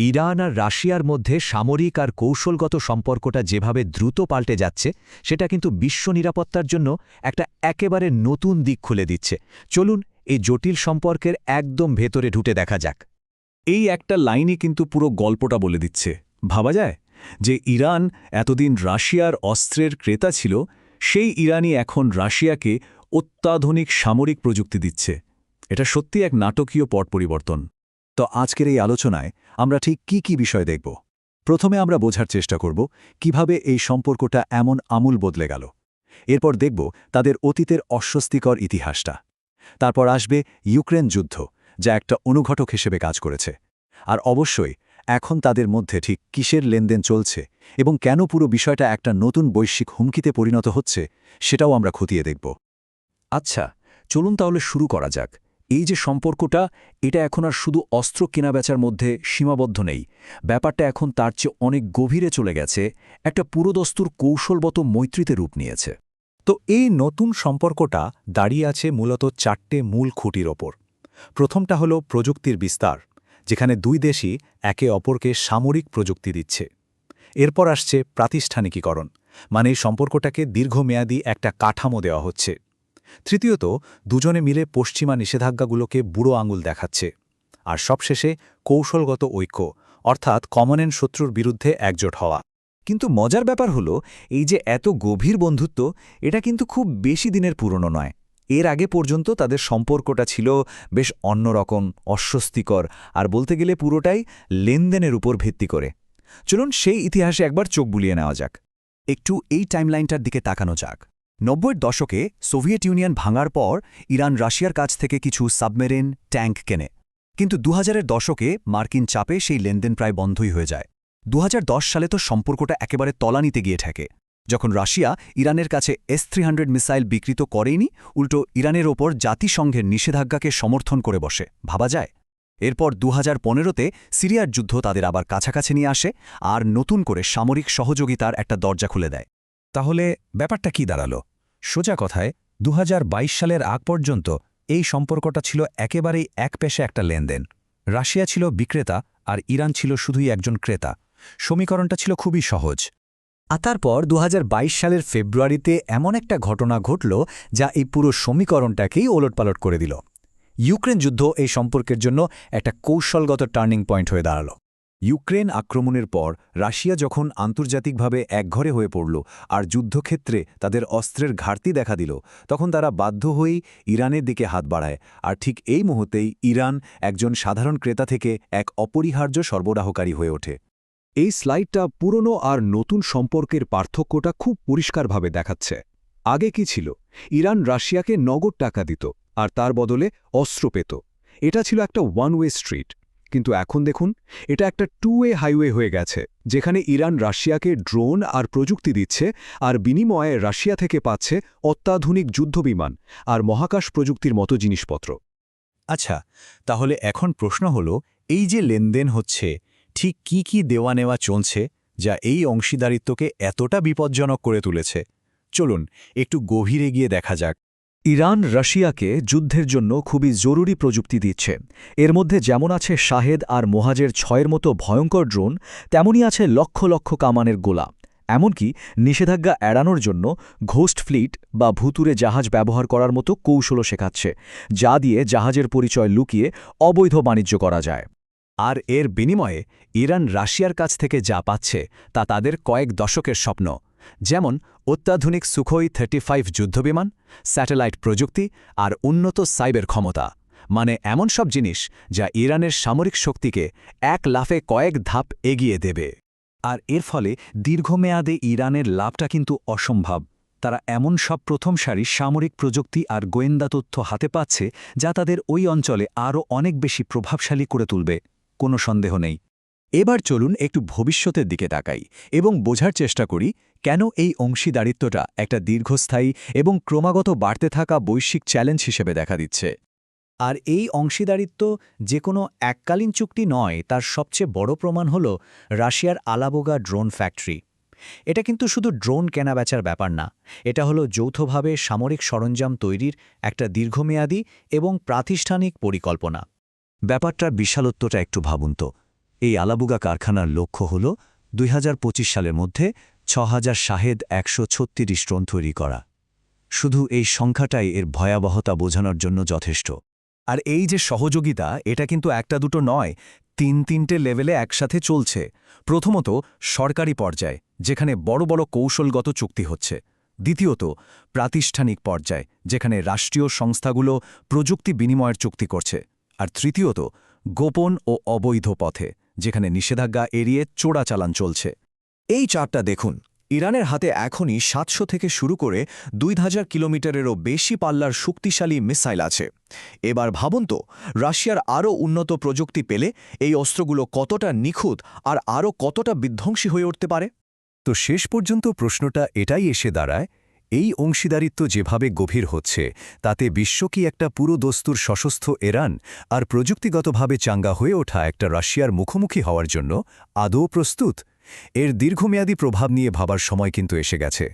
Iran আর রাশিয়ার মধ্যে সামরিক আর কৌশলগত সম্পর্কটা যেভাবে দ্রুত পাল্টে যাচ্ছে সেটা কিন্তু বিশ্ব নিরাপত্তার জন্য একটা একেবারে নতুন দিক খুলে দিচ্ছে। চলুন এই জটিল সম্পর্কের একদম ভেতরে ঢুকে দেখা যাক। এই একটা লাইনই কিন্তু পুরো গল্পটা বলে দিচ্ছে। ভাবা যায় যে ইরান এতদিন রাশিয়ার অস্ত্রের ক্রেতা ছিল, সেই ইরানই এখন রাশিয়াকে অত্যাধুনিক সামরিক প্রযুক্তি দিচ্ছে। এটা সত্যি এক নাটকীয় পট পরিবর্তন। তো আজকের এই আলোচনায় আমরা ঠিক কি বিষয় দেখব। প্রথমে আমরা বোঝার চেষ্টা করব কিভাবে এই সম্পর্কটা এমন আমূল বদলে গেল। এরপর দেখব তাদের অতীতের অস্বস্তিকর ইতিহাসটা। তারপর আসবে ইউক্রেন যুদ্ধ, যা একটা অনুঘটক হিসেবে কাজ করেছে। আর অবশ্যই এখন তাদের মধ্যে ঠিক কিসের লেনদেন চলছে এবং কেন পুরো বিষয়টা একটা নতুন বৈশ্বিক হুমকিতে পরিণত হচ্ছে, সেটাও আমরা খতিয়ে দেখব। আচ্ছা, চলুন তাহলে শুরু করা যাক। এই যে সম্পর্কটা, এটা এখন আর শুধু অস্ত্র কেনাবেচার মধ্যে সীমাবদ্ধ নেই। ব্যাপারটা এখন তার চেয়ে অনেক গভীরে চলে গেছে, একটা পুরোদস্তুর কৌশলগত মৈত্রীতে রূপ নিয়েছে। তো এই নতুন সম্পর্কটা দাঁড়িয়ে আছে মূলত 4টে মূল খুঁটির ওপর। প্রথমটা হলো প্রযুক্তির বিস্তার, যেখানে দুই দেশই একে অপরকে সামরিক প্রযুক্তি দিচ্ছে। এরপর আসছে প্রাতিষ্ঠানিকীকরণ, মানে এই সম্পর্কটাকে দীর্ঘমেয়াদী একটা কাঠামো দেওয়া হচ্ছে। তৃতীয়ত, দুজনে মিলে পশ্চিমা নিষেধাজ্ঞাগুলোকে বুড়ো আঙুল দেখাচ্ছে। আর সবশেষে কৌশলগত ঐক্য, অর্থাৎ কমনেন্ট শত্রুর বিরুদ্ধে একজোট হওয়া। কিন্তু মজার ব্যাপার হলো, এই যে এত গভীর বন্ধুত্ব, এটা কিন্তু খুব বেশি দিনের পুরনো নয়। এর আগে পর্যন্ত তাদের সম্পর্কটা ছিল বেশ অন্যরকম, অস্বস্তিকর, আর বলতে গেলে পুরোটাই লেনদেনের উপর ভিত্তি করে। চলুন সেই ইতিহাসে একবার চোখ বুলিয়ে নেওয়া যাক। একটু এই টাইমলাইনটার দিকে তাকানো যাক। 90-এর দশকে সোভিয়েত ইউনিয়ন ভাঙার পর ইরান রাশিয়ার কাছ থেকে কিছু সাবমেরিন, ট্যাঙ্ক কেনে। কিন্তু 2000-এর দশকে মার্কিন চাপে সেই লেনদেন প্রায় বন্ধই হয়ে যায়। 2010 সালে তো সম্পর্কটা একেবারে তলানিতে গিয়ে ঠেকে, যখন রাশিয়া ইরানের কাছে S-300 মিসাইল বিকৃত করেইনি, উল্টো ইরানের ওপর জাতিসংঘের নিষেধাজ্ঞাকে সমর্থন করে বসে। ভাবা যায়। এরপর 2015-তে সিরিয়ার যুদ্ধ তাদের আবার কাছাকাছি নিয়ে আসে আর নতুন করে সামরিক সহযোগিতার একটা দরজা খুলে দেয়। তাহলে ব্যাপারটা কি দাঁড়ালো? সোজা কথায় 2022 সালের আগ পর্যন্ত এই সম্পর্কটা ছিল একেবারেই একপেশে একটা লেনদেন। রাশিয়া ছিল বিক্রেতা আর ইরান ছিল শুধুই একজন ক্রেতা। সমীকরণটা ছিল খুবই সহজ। আর তারপর 2022 সালের ফেব্রুয়ারিতে এমন একটা ঘটনা ঘটল যা এই পুরো সমীকরণটাকেই ওলটপালট করে দিল। ইউক্রেন যুদ্ধ এই সম্পর্কের জন্য একটা কৌশলগত টার্নিং পয়েন্ট হয়ে দাঁড়াল। ইউক্রেন আক্রমণের পর রাশিয়া যখন আন্তর্জাতিকভাবে একঘরে হয়ে পড়ল আর যুদ্ধক্ষেত্রে তাদের অস্ত্রের ঘাটতি দেখা দিল, তখন তারা বাধ্য হয়েই ইরানের দিকে হাত বাড়ায়। আর ঠিক এই মুহূর্তেই ইরান একজন সাধারণ ক্রেতা থেকে এক অপরিহার্য সরবরাহকারী হয়ে ওঠে। এই স্লাইডটা পুরনো আর নতুন সম্পর্কের পার্থক্যটা খুব পরিষ্কারভাবে দেখাচ্ছে। আগে কি ছিল? ইরান রাশিয়াকে নগদ টাকা দিত আর তার বদলে অস্ত্র পেত। এটা ছিল একটা ওয়ান ওয়ে স্ট্রিট। কিন্তু এখন দেখুন, এটা একটা টু ওয়ে হাইওয়ে হয়ে গেছে, যেখানে ইরান রাশিয়াকে ড্রোন আর প্রযুক্তি দিচ্ছে, আর বিনিময়ে রাশিয়া থেকে পাচ্ছে অত্যাধুনিক যুদ্ধবিমান আর মহাকাশ প্রযুক্তির মতো জিনিসপত্র। আচ্ছা, তাহলে এখন প্রশ্ন হলো, এই যে লেনদেন হচ্ছে, ঠিক কি দেওয়া নেওয়া চলছে যা এই অংশীদারিত্বকে এতটা বিপজ্জনক করে তুলেছে? চলুন একটু গভীরে গিয়ে দেখা যাক। ইরান রাশিয়াকে যুদ্ধের জন্য খুবই জরুরি প্রযুক্তি দিচ্ছে। এর মধ্যে যেমন আছে শাহেদ আর মোহাজের 6-এর মতো ভয়ঙ্কর ড্রোন, তেমনই আছে লক্ষ লক্ষ কামানের গোলা। এমনকি নিষেধাজ্ঞা এড়ানোর জন্য ঘোস্ট ফ্লিট বা ভুতুরে জাহাজ ব্যবহার করার মতো কৌশলও শেখাচ্ছে, যা দিয়ে জাহাজের পরিচয় লুকিয়ে অবৈধ বাণিজ্য করা যায়। আর এর বিনিময়ে ইরান রাশিয়ার কাছ থেকে যা পাচ্ছে তা তাদের কয়েক দশকের স্বপ্ন, যেমন অত্যাধুনিক সুখোই 35 যুদ্ধবিমান, স্যাটেলাইট প্রযুক্তি আর উন্নত সাইবার ক্ষমতা। মানে এমন সব জিনিস যা ইরানের সামরিক শক্তিকে এক লাফে কয়েক ধাপ এগিয়ে দেবে। আর এর ফলে দীর্ঘমেয়াদে ইরানের লাভটা কিন্তু অসম্ভব। তারা এমন সব প্রথম সারির সামরিক প্রযুক্তি আর গোয়েন্দা তথ্য হাতে পাচ্ছে যা তাদের ওই অঞ্চলে আরও অনেক বেশি প্রভাবশালী করে তুলবে, কোনো সন্দেহ নেই। এবার চলুন একটু ভবিষ্যতের দিকে তাকাই এবং বোঝার চেষ্টা করি কেন এই অংশীদারিত্বটা একটা দীর্ঘস্থায়ী এবং ক্রমাগত বাড়তে থাকা বৈশ্বিক চ্যালেঞ্জ হিসেবে দেখা দিচ্ছে। আর এই অংশীদারিত্ব যে কোনো এককালীন চুক্তি নয়, তার সবচেয়ে বড় প্রমাণ হল রাশিয়ার আলাবোগা ড্রোন ফ্যাক্টরি। এটা কিন্তু শুধু ড্রোন কেনাবেচার ব্যাপার না, এটা হলো যৌথভাবে সামরিক সরঞ্জাম তৈরির একটা দীর্ঘমেয়াদী এবং প্রাতিষ্ঠানিক পরিকল্পনা। ব্যাপারটার বিশালত্বটা একটু ভাবুন তো। এই আলাবুগা কারখানার লক্ষ্য হল 2025 সালের মধ্যে 6000 শাহেদ 136 টন তৈরি করা। শুধু এই সংখ্যাটাই এর ভয়াবহতা বোঝানোর জন্য যথেষ্ট। আর এই যে সহযোগিতা, এটা কিন্তু একটা দুটো নয়, তিনটে লেভেলে একসাথে চলছে। প্রথমত সরকারি পর্যায়, যেখানে বড় বড় কৌশলগত চুক্তি হচ্ছে। দ্বিতীয়ত প্রাতিষ্ঠানিক পর্যায়, যেখানে রাষ্ট্রীয় সংস্থাগুলো প্রযুক্তি বিনিময়ের চুক্তি করছে। আর তৃতীয়ত গোপন ও অবৈধ পথে, যেখানে নিষেধাজ্ঞা এড়িয়ে চোরাচালান চলছে। এই চারটা দেখুন, ইরানের হাতে এখনই 700 থেকে শুরু করে 2000 কিলোমিটারেরও বেশি পাল্লার শক্তিশালী মিসাইল আছে। এবার ভাবুন তো, রাশিয়ার আরও উন্নত প্রযুক্তি পেলে এই অস্ত্রগুলো কতটা নিখুঁত আর আরও কতটা বিধ্বংসী হয়ে উঠতে পারে। তো শেষ পর্যন্ত প্রশ্নটা এটাই এসে দাঁড়ায়, এই অংশীদারিত্ব যেভাবে গভীর হচ্ছে, তাতে বিশ্ব কি একটা পুরো দস্তুর সশস্ত্র ইরান আর প্রযুক্তিগতভাবে চাঙ্গা হয়ে ওঠা একটা রাশিয়ার মুখোমুখি হওয়ার জন্য আদৌ প্রস্তুত? এর দীর্ঘমেয়াদী প্রভাব নিয়ে ভাবার সময় কিন্তু এসে গেছে।